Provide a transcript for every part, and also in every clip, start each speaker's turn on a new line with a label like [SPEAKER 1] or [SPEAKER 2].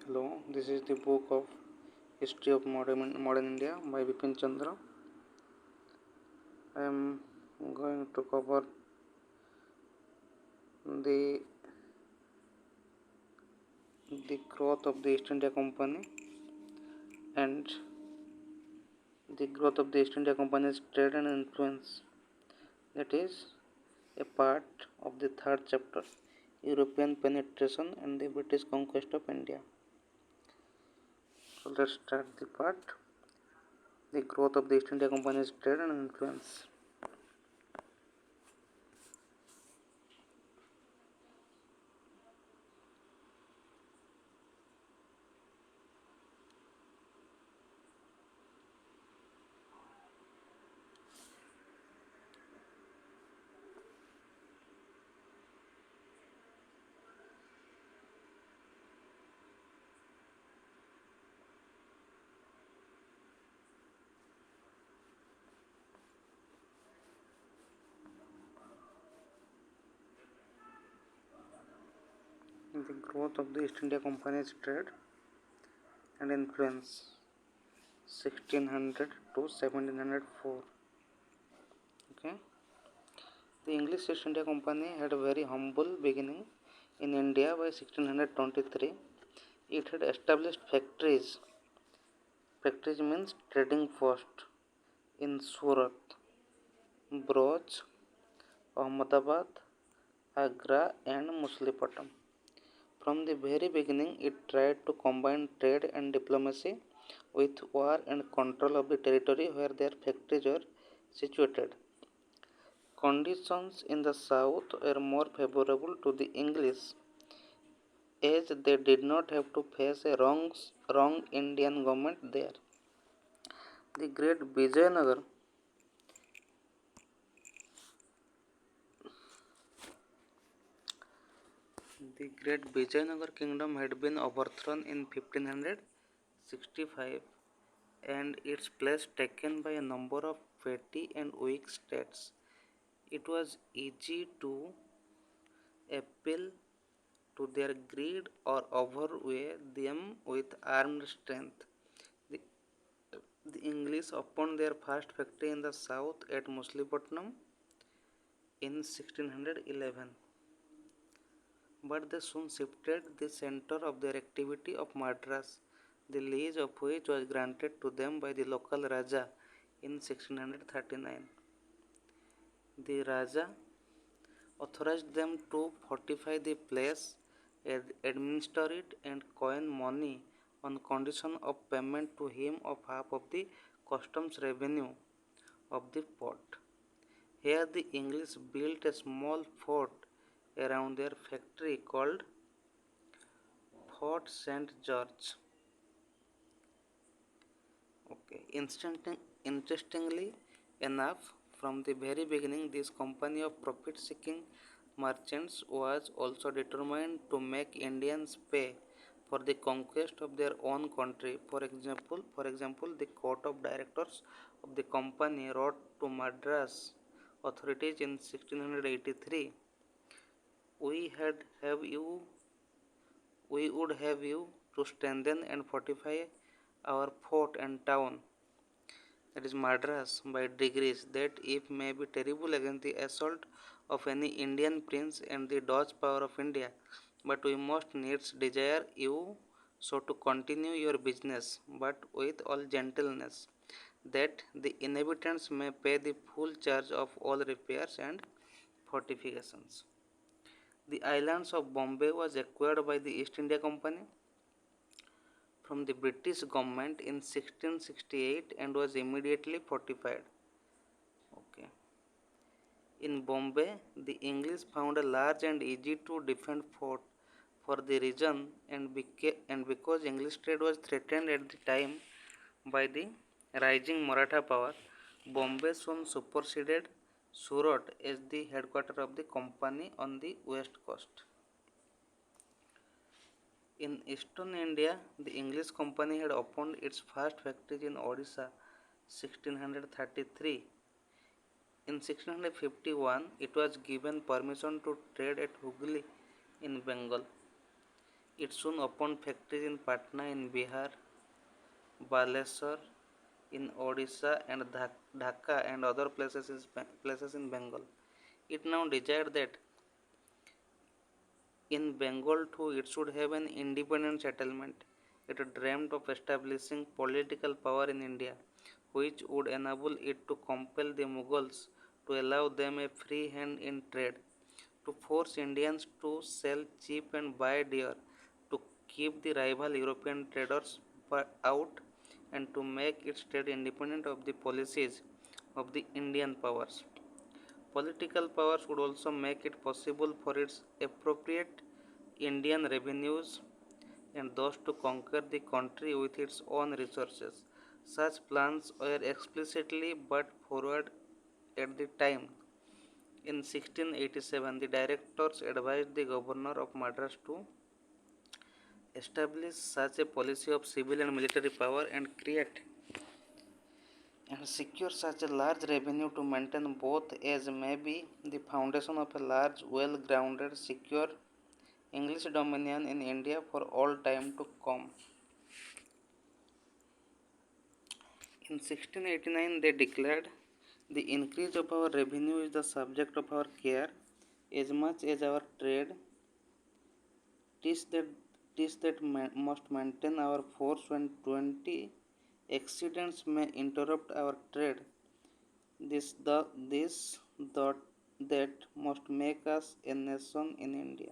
[SPEAKER 1] Hello, this is the book of History of Modern India by Bipin Chandra. I am going to cover the the growth of the East India Company and the growth of the East India Company's trade and influence. That is a part of the third chapter, European penetration and the British conquest of India. So let's start the part, the growth of the East India Company's trade and influence. The growth of the East India Company's trade and influence 1600 to 1704. Okay, the English East India Company had a very humble beginning in India by 1623. It had established factories. Factories means trading post in Surat, Broj, Ahmedabad, Agra, and Muslipatam. From the very beginning, it tried to combine trade and diplomacy with war and control of the territory where their factories were situated. Conditions in the south were more favorable to the English as they did not have to face a wrong Indian government there. The great Vijayanagar the great Vijayanagar kingdom had been overthrown in 1565 and its place taken by a number of petty and weak states. It was easy to appeal to their greed or overweigh them with armed strength. The, the English opened their first factory in the south at Muslipatam in 1611, but they soon shifted the center of their activity of Madras, the lease of which was granted to them by the local Raja in 1639. The Raja authorized them to fortify the place, administer it, and coin money on condition of payment to him of half of the customs revenue of the port. Here the English built a small fort around their factory called Fort St. George. Okay. Interestingly enough, from the very beginning, this company of profit-seeking merchants was also determined to make Indians pay for the conquest of their own country. For example, the court of directors of the company wrote to Madras authorities in 1683, "We had have you we would have you to strengthen and fortify our fort and town, that is Madras, by degrees, that if may be terrible against the assault of any Indian prince and the Dutch power of India, but we must needs desire you so to continue your business, but with all gentleness, that the inhabitants may pay the full charge of all repairs and fortifications." The islands of Bombay was acquired by the East India Company from the British government in 1668 and was immediately fortified. Okay. In Bombay, the English found a large and easy to defend fort for the region, and because English trade was threatened at the time by the rising Maratha power, Bombay soon superseded Surat as the headquarters of the company on the west coast. In eastern India, the English company had opened its first factories in Odisha 1633. In 1651, it was given permission to trade at Hooghly in Bengal. It soon opened factories in Patna in Bihar, Balesar in Odisha, and Dhaka and other places in Bengal. It now desired that in Bengal too it should have an independent settlement. It dreamed of establishing political power in India, which would enable it to compel the Mughals to allow them a free hand in trade, to force Indians to sell cheap and buy dear, to keep the rival European traders out, and to make its trade independent of the policies of the Indian powers. Political powers would also make it possible for its appropriate Indian revenues and thus to conquer the country with its own resources. Such plans were explicitly put forward at the time. In 1687, the directors advised the governor of Madras to establish such a policy of civil and military power and create and secure such a large revenue to maintain both as may be the foundation of a large, well grounded, secure English dominion in India for all time to come. In 1689, they declared the increase of our revenue is the subject of our care as much as our trade. Tis that, tis that must maintain our force when 20 accidents may interrupt our trade. This that must make us a nation in India.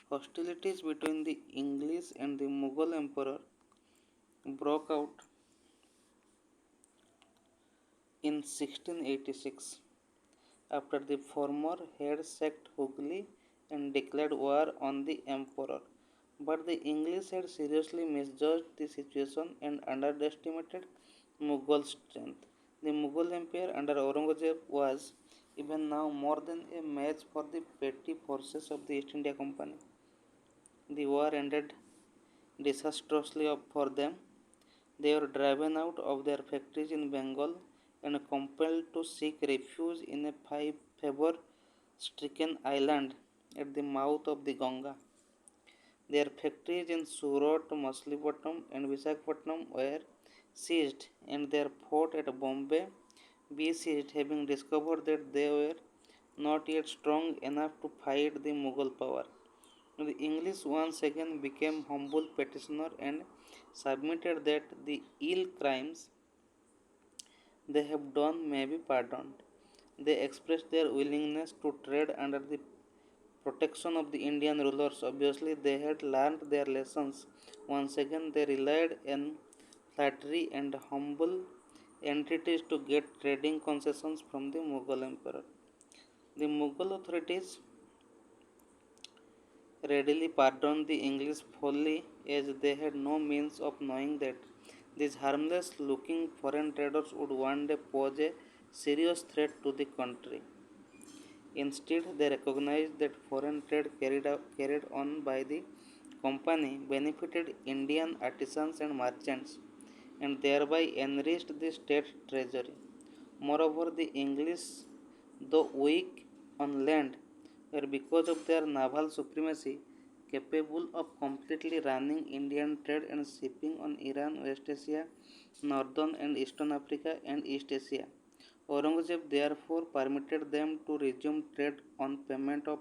[SPEAKER 1] Hostilities between the English and the Mughal emperor broke out in 1686 after the former had sacked Hooghly and declared war on the emperor. But the English had seriously misjudged the situation and underestimated Mughal strength. The Mughal Empire under Aurangzeb was even now more than a match for the petty forces of the East India Company. The war ended disastrously for them. They were driven out of their factories in Bengal and compelled to seek refuge in a fever stricken island at the mouth of the Ganga. Their factories in Surat, Machilipatnam, and Visakhapatnam were seized, and their fort at Bombay besieged, having discovered that they were not yet strong enough to fight the Mughal power. The English once again became humble petitioner and submitted that the ill crimes they have done may be pardoned. They expressed their willingness to trade under the protection of the Indian rulers. Obviously, they had learned their lessons. Once again, they relied on flattery and humble entreaties to get trading concessions from the Mughal emperor. The Mughal authorities readily pardoned the English folly as they had no means of knowing that these harmless looking foreign traders would one day pose a serious threat to the country. Instead, they recognized that foreign trade carried on by the company benefited Indian artisans and merchants and thereby enriched the state treasury. Moreover, the English, though weak on land, were because of their naval supremacy capable of completely running Indian trade and shipping on Iran, West Asia, Northern and Eastern Africa, and East Asia. Aurangzeb therefore permitted them to resume trade on payment of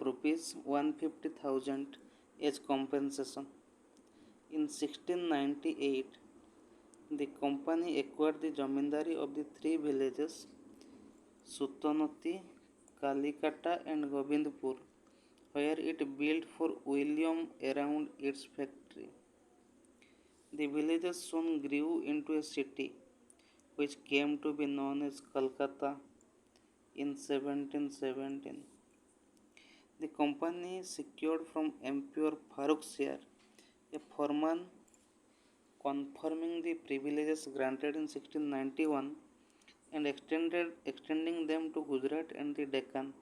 [SPEAKER 1] rupees 150,000 as compensation. In 1698, the company acquired the zamindari of the three villages Sutanati, Kalikata, and Govindpur, where it built for William around its factory. The villages soon grew into a city, which came to be known as Calcutta in 1717. The company secured from Emperor Farooq Shah a firman confirming the privileges granted in 1691 and extending them to Gujarat and the Deccan.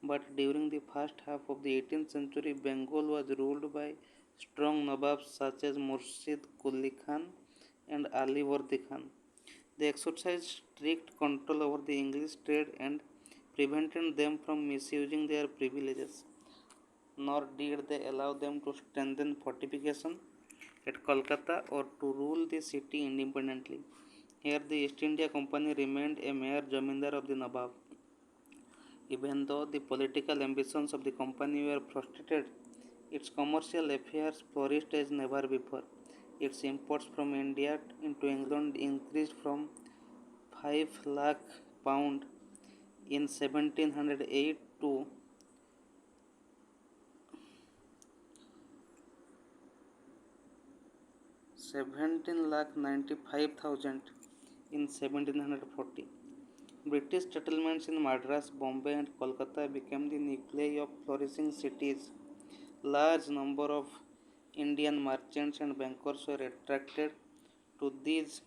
[SPEAKER 1] But during the first half of the 18th century, Bengal was ruled by strong Nawabs such as Murshid Quli Khan and Ali Wardi Khan. They exercised strict control over the English trade and prevented them from misusing their privileges. nor did they allow them to strengthen fortification at Kolkata or to rule the city independently. Here, the East India Company remained a mere Jamindar of the Nawab. Even though the political ambitions of the company were frustrated, its commercial affairs flourished as never before. Its imports from India into England increased from 5 lakh pound in 1708 to 17 lakh 95,000 in 1740. British settlements in Madras, Bombay, and Kolkata became the nuclei of flourishing cities. Large number of Indian merchants and bankers were attracted to these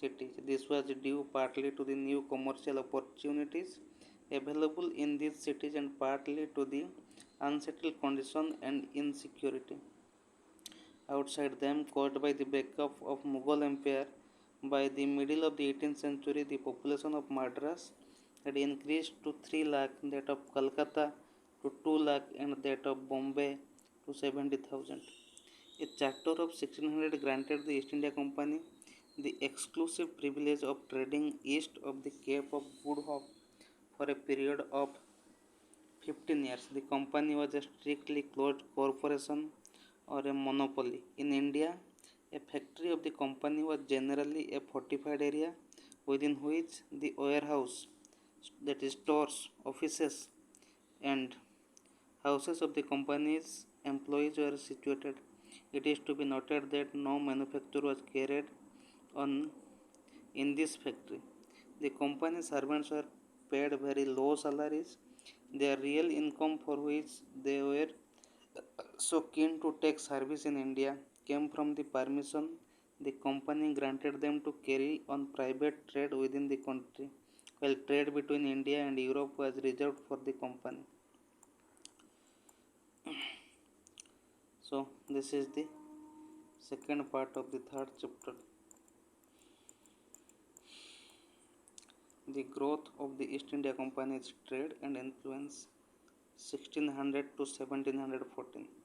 [SPEAKER 1] cities. This was due partly to the new commercial opportunities available in these cities and partly to the unsettled condition and insecurity outside them caused by the breakup of Mughal Empire. By the middle of the 18th century, the population of Madras had increased to 3 lakh, that of Calcutta to 2 lakh, and that of Bombay to 70,000. A charter of 1600 granted the East India Company the exclusive privilege of trading east of the Cape of Good Hope for a period of 15 years. The company was a strictly closed corporation or a monopoly. In India, a factory of the company was generally a fortified area within which the warehouse, that is stores, offices, and houses of the company's employees were situated. It is to be noted that no manufacture was carried on in this factory. The company servants were paid very low salaries. Their real income, for which they were so keen to take service in India, came from the permission the company granted them to carry on private trade within the country, while trade between India and Europe was reserved for the company. So, this is the second part of the third chapter. The growth of the East India Company's trade and influence 1600 to 1714.